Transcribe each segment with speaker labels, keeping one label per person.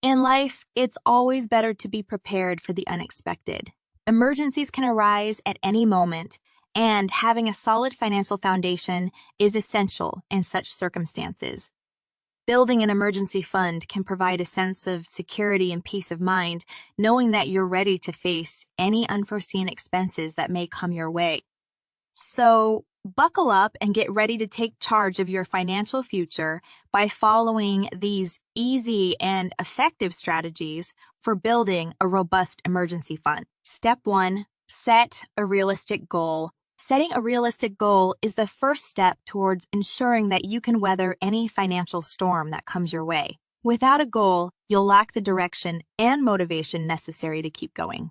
Speaker 1: In life, it's always better to be prepared for the unexpected. Emergencies can arise at any moment, and having a solid financial foundation is essential in such circumstances. Building an emergency fund can provide a sense of security and peace of mind, knowing that you're ready to face any unforeseen expenses that may come your way. So, buckle up and get ready to take charge of your financial future by following these easy and effective strategies for building a robust emergency fund. Step 1, set a realistic goal. Setting a realistic goal is the first step towards ensuring that you can weather any financial storm that comes your way. Without a goal, you'll lack the direction and motivation necessary to keep going.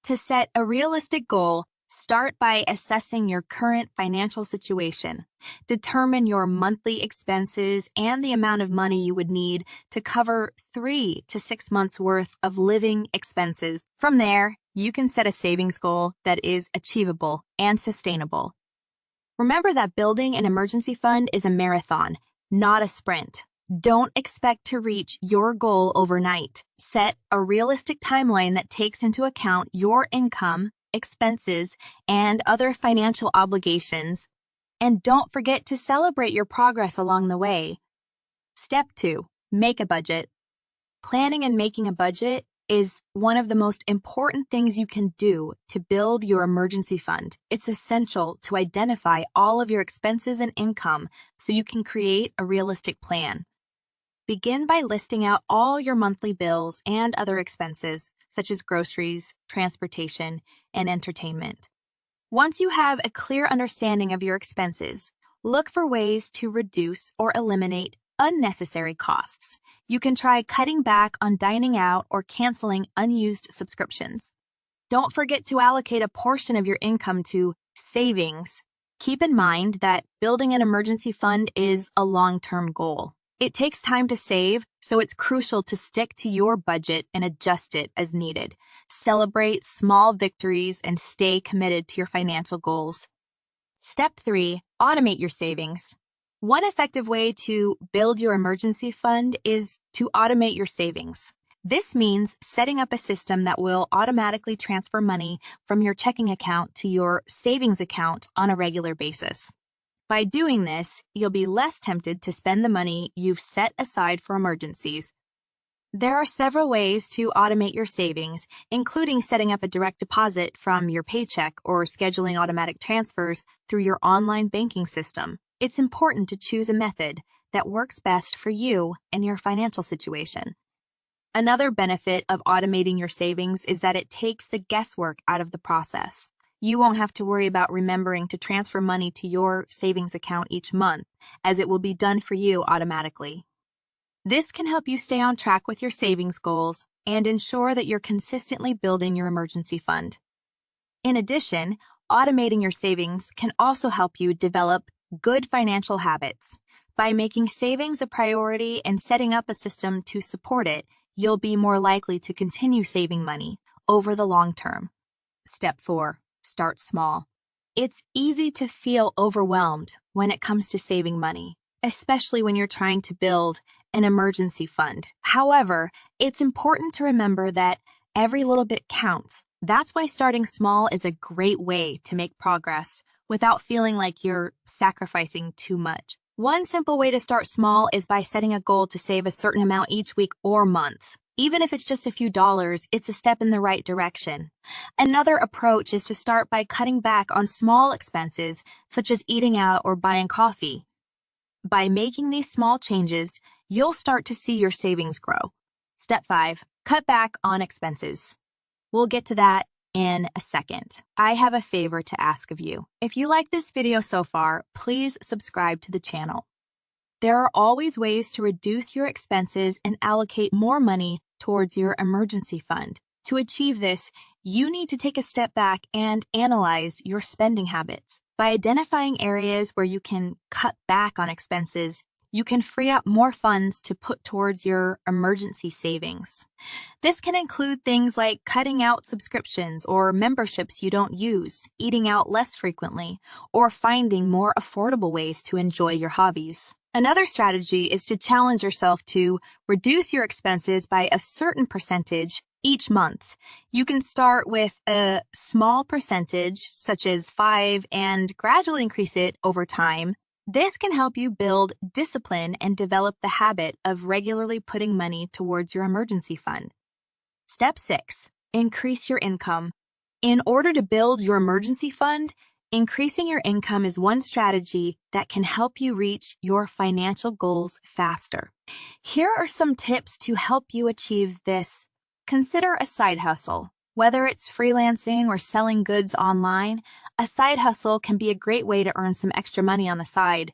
Speaker 1: To set a realistic goal, start by assessing your current financial situation. Determine your monthly expenses and the amount of money you would need to cover 3 to 6 months worth of living expenses. From there, you can set a savings goal that is achievable and sustainable. Remember that building an emergency fund is a marathon, not a sprint. Don't expect to reach your goal overnight. Set a realistic timeline that takes into account your income, expenses, and other financial obligations. And don't forget to celebrate your progress along the way. Step 2, make a budget. Planning and making a budget is one of the most important things you can do to build your emergency fund. It's essential to identify all of your expenses and income so you can create a realistic plan. Begin by listing out all your monthly bills and other expenses, such as groceries, transportation, and entertainment. Once you have a clear understanding of your expenses, look for ways to reduce or eliminate unnecessary costs. You can try cutting back on dining out or canceling unused subscriptions. Don't forget to allocate a portion of your income to savings. Keep in mind that building an emergency fund is a long-term goal. It takes time to save, so it's crucial to stick to your budget and adjust it as needed. Celebrate small victories and stay committed to your financial goals. Step 3, automate your savings. One effective way to build your emergency fund is to automate your savings. This means setting up a system that will automatically transfer money from your checking account to your savings account on a regular basis. By doing this, you'll be less tempted to spend the money you've set aside for emergencies. There are several ways to automate your savings, including setting up a direct deposit from your paycheck or scheduling automatic transfers through your online banking system. It's important to choose a method that works best for you and your financial situation. Another benefit of automating your savings is that it takes the guesswork out of the process. You won't have to worry about remembering to transfer money to your savings account each month, as it will be done for you automatically. This can help you stay on track with your savings goals and ensure that you're consistently building your emergency fund. In addition, automating your savings can also help you develop good financial habits. By making savings a priority and setting up a system to support it, you'll be more likely to continue saving money over the long term. Step 4. Start small. It's easy to feel overwhelmed when it comes to saving money, especially when you're trying to build an emergency fund. However, it's important to remember that every little bit counts. That's why starting small is a great way to make progress without feeling like you're sacrificing too much. One simple way to start small is by setting a goal to save a certain amount each week or month. Even if it's just a few dollars, it's a step in the right direction. Another approach is to start by cutting back on small expenses, such as eating out or buying coffee. By making these small changes, you'll start to see your savings grow. Step 5, cut back on expenses. We'll get to that in a second. I have a favor to ask of you. If you like this video so far, please subscribe to the channel. There are always ways to reduce your expenses and allocate more money towards your emergency fund. To achieve this, you need to take a step back and analyze your spending habits. By identifying areas where you can cut back on expenses, you can free up more funds to put towards your emergency savings. This can include things like cutting out subscriptions or memberships you don't use, eating out less frequently, or finding more affordable ways to enjoy your hobbies. Another strategy is to challenge yourself to reduce your expenses by a certain percentage each month. You can start with a small percentage, such as 5, and gradually increase it over time. This can help you build discipline and develop the habit of regularly putting money towards your emergency fund. Step 6. Increase your income. In order to build your emergency fund, increasing your income is one strategy that can help you reach your financial goals faster. Here are some tips to help you achieve this. Consider a side hustle. Whether it's freelancing or selling goods online, a side hustle can be a great way to earn some extra money on the side.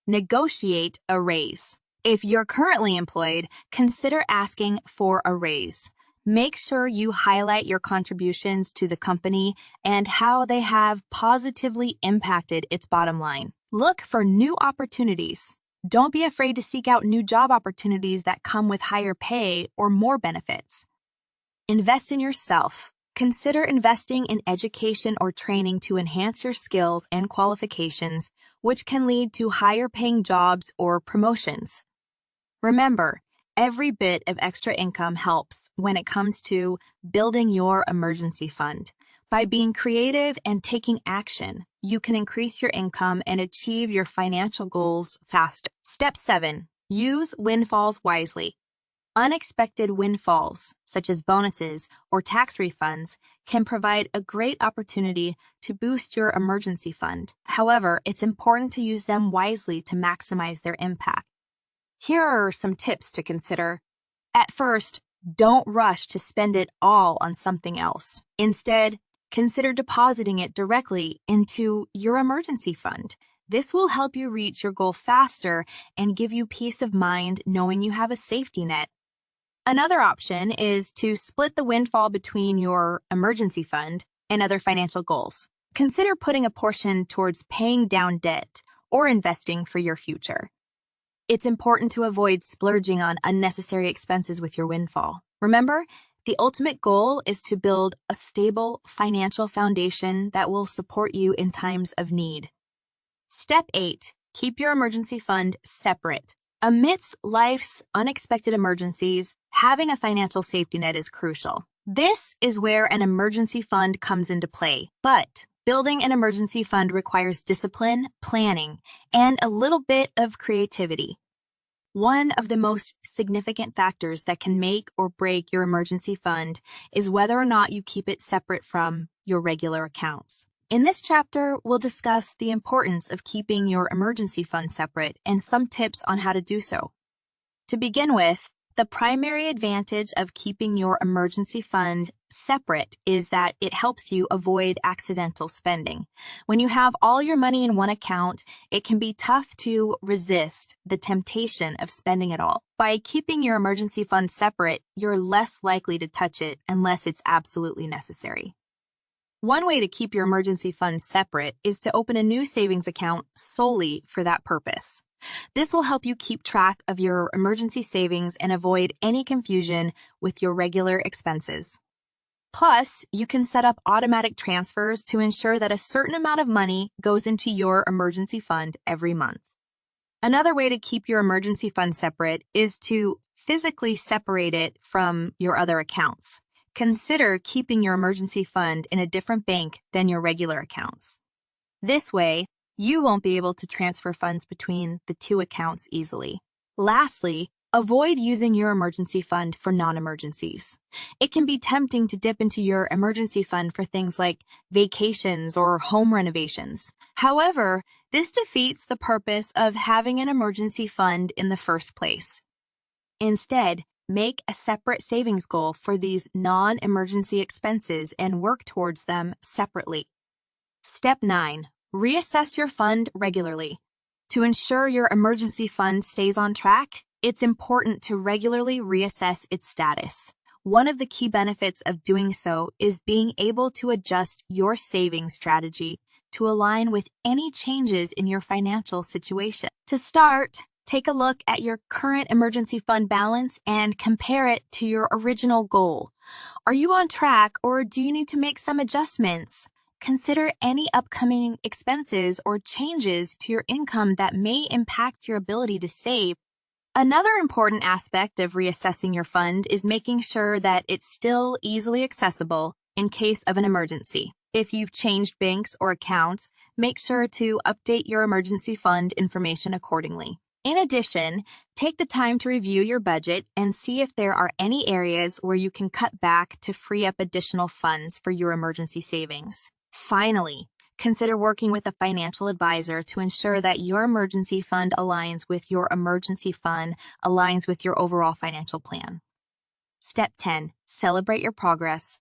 Speaker 1: Negotiate a raise. If you're currently employed, consider asking for a raise. Make sure you highlight your contributions to the company and how they have positively impacted its bottom line. Look for new opportunities. Don't be afraid to seek out new job opportunities that come with higher pay or more benefits. Invest in yourself. Consider investing in education or training to enhance your skills and qualifications, which can lead to higher paying jobs or promotions. Remember, every bit of extra income helps when it comes to building your emergency fund. By being creative and taking action, you can increase your income and achieve your financial goals faster. Step 7. Use windfalls wisely. Unexpected windfalls, such as bonuses or tax refunds, can provide a great opportunity to boost your emergency fund. However, it's important to use them wisely to maximize their impact. Here are some tips to consider. At first, don't rush to spend it all on something else. Instead, consider depositing it directly into your emergency fund. This will help you reach your goal faster and give you peace of mind knowing you have a safety net. Another option is to split the windfall between your emergency fund and other financial goals. Consider putting a portion towards paying down debt or investing for your future. It's important to avoid splurging on unnecessary expenses with your windfall. Remember, the ultimate goal is to build a stable financial foundation that will support you in times of need. Step 8. Keep your emergency fund separate. Amidst life's unexpected emergencies, having a financial safety net is crucial. This is where an emergency fund comes into play. But building an emergency fund requires discipline, planning, and a little bit of creativity. One of the most significant factors that can make or break your emergency fund is whether or not you keep it separate from your regular accounts. In this chapter, we'll discuss the importance of keeping your emergency fund separate and some tips on how to do so. To begin with, the primary advantage of keeping your emergency fund separate is that it helps you avoid accidental spending. When you have all your money in one account, it can be tough to resist the temptation of spending it all. By keeping your emergency fund separate, you're less likely to touch it unless it's absolutely necessary. One way to keep your emergency fund separate is to open a new savings account solely for that purpose. This will help you keep track of your emergency savings and avoid any confusion with your regular expenses. Plus, you can set up automatic transfers to ensure that a certain amount of money goes into your emergency fund every month. Another way to keep your emergency fund separate is to physically separate it from your other accounts. Consider keeping your emergency fund in a different bank than your regular accounts. This way, you won't be able to transfer funds between the two accounts easily. Lastly, avoid using your emergency fund for non-emergencies. It can be tempting to dip into your emergency fund for things like vacations or home renovations. However, this defeats the purpose of having an emergency fund in the first place. Instead, make a separate savings goal for these non-emergency expenses and work towards them separately. Step 9. Reassess your fund regularly. To ensure your emergency fund stays on track, it's important to regularly reassess its status. One of the key benefits of doing so is being able to adjust your saving strategy to align with any changes in your financial situation. To start, Take a look at your current emergency fund balance and compare it to your original goal. Are you on track or do you need to make some adjustments? Consider any upcoming expenses or changes to your income that may impact your ability to save. Another important aspect of reassessing your fund is making sure that it's still easily accessible in case of an emergency. If you've changed banks or accounts, make sure to update your emergency fund information accordingly. In addition, take the time to review your budget and see if there are any areas where you can cut back to free up additional funds for your emergency savings. Finally, consider working with a financial advisor to ensure that your emergency fund aligns with your overall financial plan. Step 10. Celebrate your progress.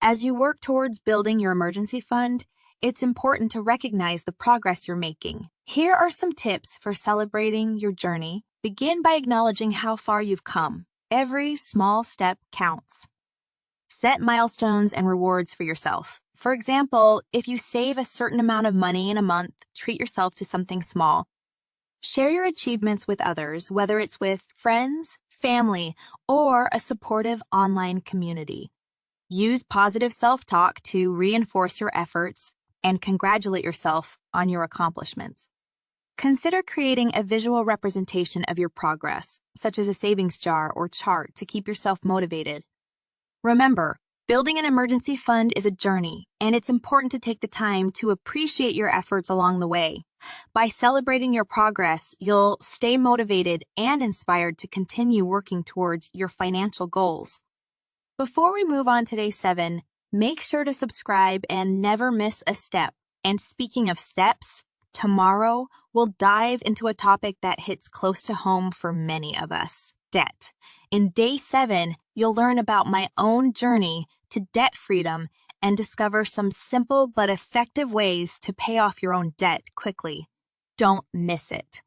Speaker 1: As you work towards building your emergency fund, it's important to recognize the progress you're making. Here are some tips for celebrating your journey. Begin by acknowledging how far you've come. Every small step counts. Set milestones and rewards for yourself. For example, if you save a certain amount of money in a month, treat yourself to something small. Share your achievements with others, whether it's with friends, family, or a supportive online community. Use positive self-talk to reinforce your efforts and congratulate yourself on your accomplishments. Consider creating a visual representation of your progress, such as a savings jar or chart to keep yourself motivated. Remember, building an emergency fund is a journey, and it's important to take the time to appreciate your efforts along the way. By celebrating your progress, you'll stay motivated and inspired to continue working towards your financial goals. Before we move on to day 7, make sure to subscribe and never miss a step. And speaking of steps, tomorrow we'll dive into a topic that hits close to home for many of us: debt. In day 7, you'll learn about my own journey to debt freedom and discover some simple but effective ways to pay off your own debt quickly. Don't miss it.